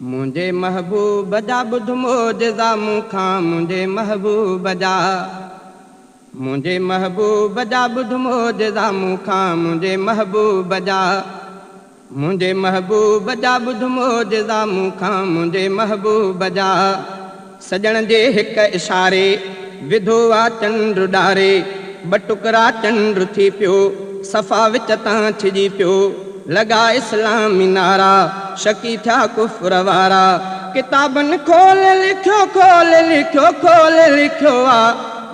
मुझे महबूब जा बुध मोजज़ा मूंखां मुझे महबूब जा मुझे महबूब जा बुध मोजज़ा मूंखां मुझे महबूब जा मुझे महबूब जा बुध मोजज़ा मूंखां मुझे महबूब जा सजण जे हिक इशारे विधो आ चंद्र ॾारे ॿ टुकरा चंद्र थी पियो सफ़ा विच तां छिजी पियो लॻा इस्लामी नारा शकी थिया कुफ्र वारा किताबनि खोल लिखियो आ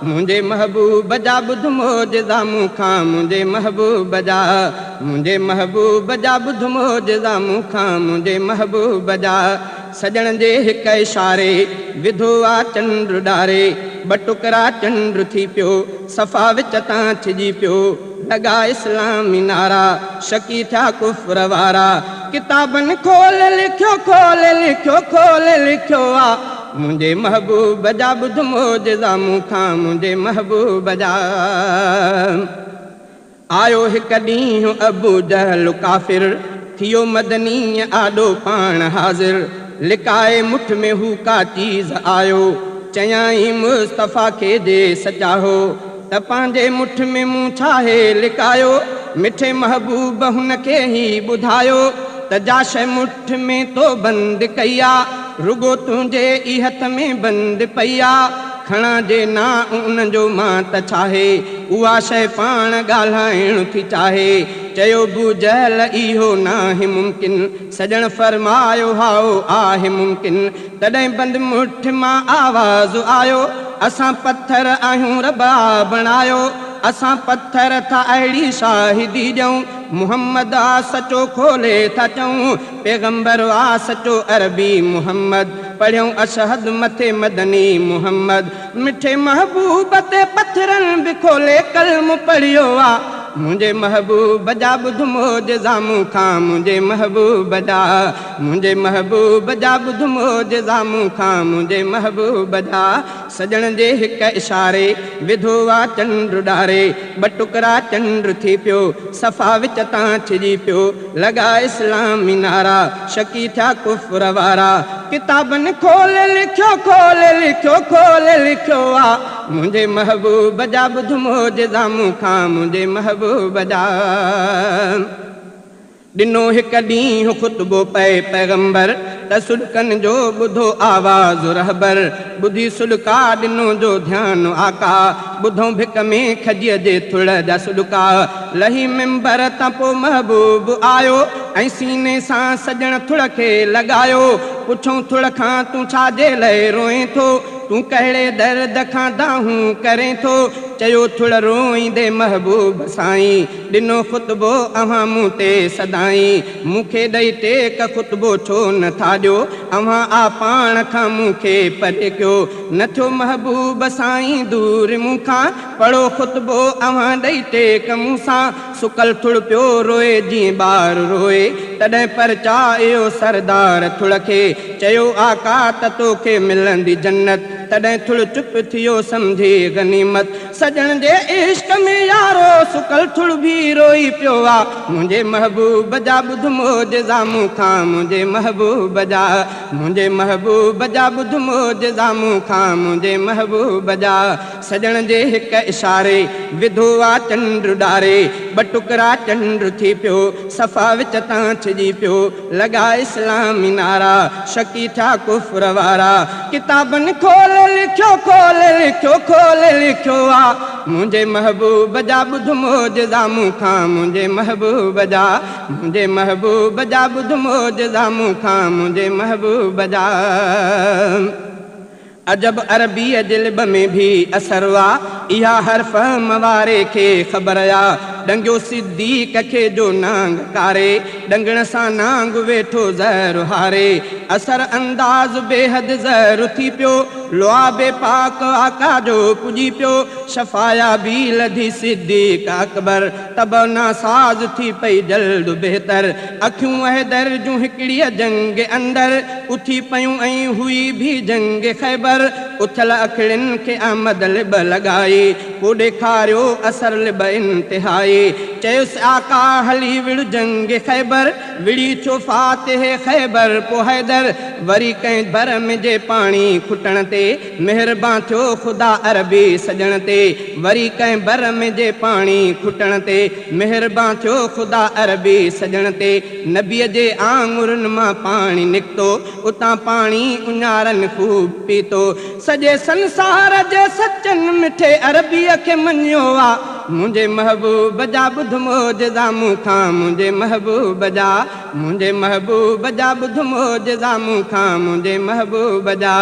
मुझे महबूब जा बुध मोजज़ा मूंखां मुझे महबूब जा मुझे महबूब जा बुध मोजज़ा मूंखां मुझे महबूब जा सजण जे हिक इशारे विधो आ चंद्र ॾारे ॿ टुकरा चंद्र थी पियो सफ़ा विच तां छिजी पियो लॻा इस्लामी नारा शकी थिया कुफ्र वारा किताबनि खोल लिखियो आ मुझे महबूब जा बुध मोजज़ा मूंखां मुझे महबूब जा आयो हिक ॾींहुं अबू जहल काफ़िर थियो मदनी आॾो पाण हाज़िर लिकाए मुठ में हू का चीज़ आयो चयाई मुस्तफ़ा खे दे सचाहो त पंहिंजे मुठ में मूं छाहे लिकायो मिठे महबूब हुन खे ई ॿुधायो त जाश मुठ में तो बंदि कई आहे रुगो तुंहिंजे ई हथ में बंदि पई आहे खणा जे ना उन जो मां त छाहे उहा शइ पाण ॻाल्हाइण थी चाहे चयो बू जहल इहो नाहे मुमकिन सजण फरमायो हाओ आहे मुमकिन तॾहिं बंदि मुठ मां आवाज़ आयो असां पत्थर आहियूं रबा बणायो असां पत्थर था अहिड़ी शाहिदी ॾियूं मुहम्मद आ सचो खोले था चऊं पैगंबर आ सचो अरबी मुहम्मद पढ़ियूं अशहद मथे मदनी मुहम्मद मिठे महबूब ते पत्थरनि बि खोले कलम पढ़ियो आ मुझे महबूब जा बुध मोजज़ा मूंखां मुझे महबूब जा मुझे महबूब जा बुध मोजज़ा मूंखां मुझे महबूब जा सजण जे हिक इशारे विधो आ चंद्र ॾारे ॿ टुकरा चंद्र थी पियो सफ़ा विच तां छिजी पियो लॻा इस्लामी नारा शकी थिया कुफ्र वारा किताबनि खोल लिखियो आ मुझे महबूब जा बुध मोजज़ा मूंखां मुझे महबूब जा ॾिनो हिक ॾींहुं ख़ुतबो पए पैगंबर त सुॾकनि जो ॿुधो आवाज़ रहबर ॿुधी सुॾका ॾिनो जो ध्यानु आका ॿुधो भिक में खजीअ जे थुड़ जा सुॾका लही मिंबर तां पोइ महबूब आयो ऐं सीने सां सजण थुड़ खे लॻायो पुछऊं थुड़ खां तूं छाजे लाइ रोए थो तूं कहिड़े दर्द खां दाहूं करें थो चयो थुड़ रोईंदे महबूब साईं ॾिनो ख़ुतबो अव्हां मूं ते सदाईं मूंखे ॾेई टेक ख़ुतबो छो नथा ॾियो अव्हां आ पाण खां मूंखे परे कयो न थियो महबूब साईं दूर मूंखां पढ़ो ख़ुतबो अव्हां ॾेई टेक मूंसां सुकल थुड़ पियो रोए जीअं ॿार रोए तॾहिं परचायो सरदार थुड़ खे चयो आका त तोखे मिलंदी जन्नत तॾहिं थुड़ चुप थियो सम्झे गनीमत सजण जे इश्क में यारो सुकल थुड़ भी रोई पियो आ मुझे महबूब जा बुध मोजज़ा मूंखां मुझे महबूब जा मुझे महबूब जा बुध मोजज़ा मूंखां मुझे महबूब जा सजण जे हिक इशारे विधो आ चंद्र ॾारे ॿ टुकरा चंद्र थी पियो सफ़ा विच तां छिजी पियो लॻा इस्लामी नारा शकी थिया कुफ्र वारा किताबनि खोल लिखियो आ मुझे महबूब जा बुध मोजज़ा मूंखां मुझे महबूब जा मुझे महबूब जा बुध मोजज़ा मूंखां मुझे महबूब जा अजब अरबीअ जे लिब में भी असर वा इहा हर्फ मवारे खे ख़बर आ डंगियो सिद्दीक़ खे जो नांग कारे डंगण सां नांग वेठो ज़हर हारे असर अंदाज़ बेहद ज़हर थी पियो लुआबे पाक आका जो पुॼी पियो शफ़ाया भी लधी सिद्दीक़ अकबर तबना साज़ थी पई जल्द बेहतर अखियूं हैदर जूं हिकिड़ीअ जंग अंदर उथी पयूं ऐं हुई भी जंग ख़ैबर उथल अखिड़ियुनि खे आमद लिब लॻाए पोइ ॾेखारियो असर लिब इंतिहाए चयुसि आका हली विड़ जंग ख़ैबर विड़ी थियो फातिह ख़ैबर पोइ हैदर वरी कंहिं भर में जे पाणी खुटण ते महिरबान थियो ख़ुदा अरबी सजण ते वरी कंहिं भर में जे पाणी खुटण ते महिरबान थियो ख़ुदा अरबी सजण ते नबीअ जे आङुरनि मां पाणी निकितो उतां पाणी उञारनि ख़ूब पीतो सॼे संसार जे सचनि मिठे अरबीअ खे मञियो आहे मुंहिंजे महबूब जा ॿुध मौजज़ा मूंखां मुंहिंजे महबूब जा ॿुध मौजज़ा मूंखां मुंहिंजे महबूब जा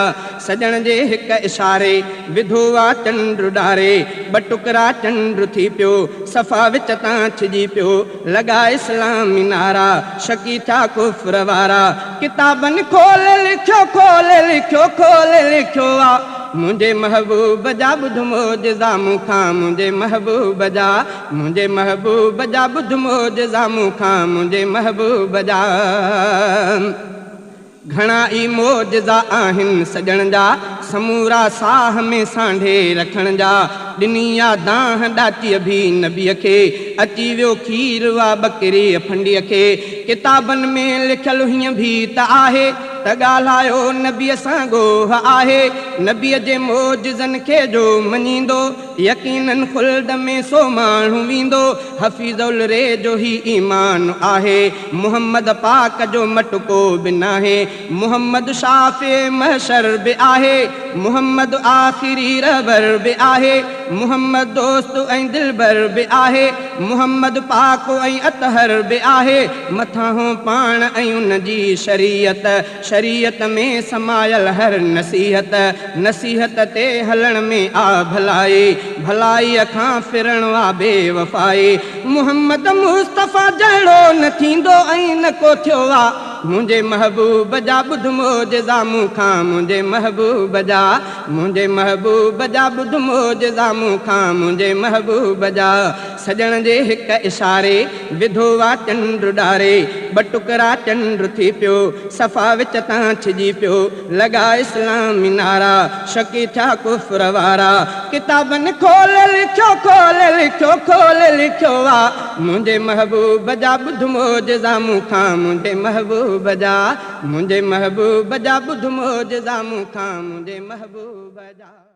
सजण जे हिकु इशारे विधो आहे चंड डारे ॿ टुकड़ा चंड थी पियो सफ़ा विच तां छिजी पियो लॻा इस्लामी नारा शकी था कुफ्र वारा किताबनि खोले लिखियो आहे मुंहिंजे महबूब जा ॿुध मौजज़ा मूंखां मुंहिंजे महबूब जा ॿुध मौजज़ा मूंखां मुंहिंजे महबूब जा घणा ई मौजज़ा आहिनि सजण जा समूरा साह में सांढे रखण जा ॾिनी या दाह ॾाटीअ बि नबीअ खे अची वियो खीर वा बकरीअ फंडीअ खे किताबनि में लिखियलु हीअं बि त आहे त ॻाल्हायो नबीअ सां ॻोह आहे नबीअ जे मौजज़नि खे जो मञींदो यकीनन ख़ुल्द में सो माण्हू वेंदो हफ़ीज़ुल रे जो ही ईमान आहे मुहम्मद पाक जो मटको बि नाहे मुहम्मद शाफ़े महशर बि आहे मुहम्मद आख़िरी रहबर बि आहे मुहम्मद दोस्त ऐं दिलबर बि आहे मुहम्मद पाक ऐं अतहर बि आहे मथां पाण ऐं उन जी शरीयत में समायल हर नसीहत ते हलण में आ भलाईअ खां फिरण वा बेवफ़ाई मुहम्मद मुस्तफ़ा जहिड़ो न थींदो ऐं न को थियो आहे मुंहिंजे महबूब जा ॿुध मौजज़ा मूंखां मुंहिंजे महबूब जा ॿुध मौजज़ा मूंखां मुंहिंजे महबूब जा सजण जे हिकु इशारे विधो वा चंड डारे ॿ टुकड़ा चंड थी पियो सफ़ा विच तां छिजी पियो लॻा इस्लामी नारा शकी थिया कुफ्र वारा किताबनि खोले लिखियो आहे मुंहिंजे महबूब जा ॿुध मौजज़ा मूंखां मुंहिंजे महबूब जा ॿुध मौजज़ा मूंखां मुंहिंजे महबूब जा